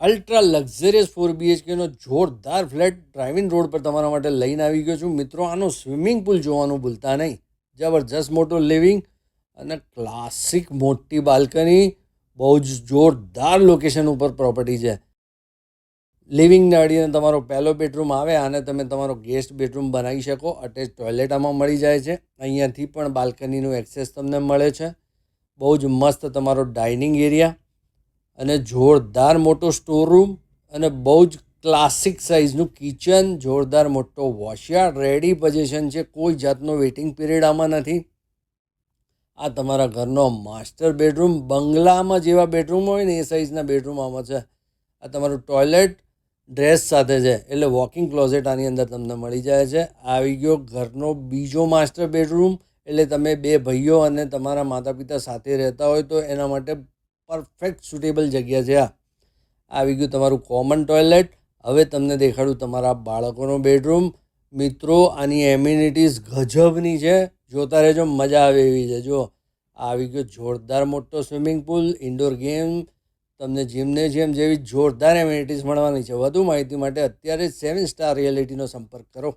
Ultra luxurious 4 BHK જોરદાર flat driving road પર તમારા માટે લઈને આવી ગયો છું મિત્રો. આનો સ્વિમિંગ પુલ જોવાનું ભૂલતા નહીં. જબરજસ્ત મોટો લિવિંગ અને ક્લાસિક મોટી બાલ્કની. બહુ જ જોરદાર લોકેશન ઉપર પ્રોપર્ટી છે. લિવિંગને અડીને તમારો પહેલો બેડરૂમ આવે, આને તમે તમારો ગેસ્ટ બેડરૂમ બનાવી શકો. અટેચ ટોયલેટ આમાં મળી જાય છે. અહીંયાથી પણ બાલ્કનીનું એક્સેસ તમને મળે છે. બહુ જ મસ્ત તમારો ડાઇનિંગ એરિયા અને જોરદાર મોટો સ્ટોર રૂમ અને બહુ જ ક્લાસિક સાઇઝનું કિચન, જોરદાર મોટો વોશયાર્ડ, રેડી પોઝિશન છે. કોઈ જાતનો વેઇટિંગ પીરિયડ આમાં નથી. આ તમારા ઘરનો માસ્ટર બેડરૂમ, બંગલામાં જેવા બેડરૂમ હોય ને એ સાઇઝના બેડરૂમ આમાં છે. આ તમારું ટોયલેટ ડ્રેસ સાથે છે, એટલે વોકિંગ ક્લોઝેટ આની અંદર તમને મળી જાય છે. આવી ગયો ઘરનો બીજો માસ્ટર બેડરૂમ, એટલે તમે બે ભાઈઓ અને તમારા માતા પિતા સાથે રહેતા હોય તો એના માટે પરફેક્ટ સુટેબલ જગ્યા છે. આવી ગયું તમારું કોમન ટોયલેટ. હવે તમને દેખાડું તમારા બાળકોનો બેડરૂમ. મિત્રો, આની એમ્યુનિટીઝ ગજબની છે. જોતા રહેજો, મજા આવે એવી છે. જો આવી ગયો જોરદાર મોટો સ્વિમિંગ પુલ, ઇન્ડોર ગેમ, તમને જિમ્નેશિયમ જેવી જોરદાર એમ્યુનિટીઝ મળવાની છે. વધુ માહિતી માટે અત્યારે 7 સ્ટાર રિયાલિટીનો સંપર્ક કરો.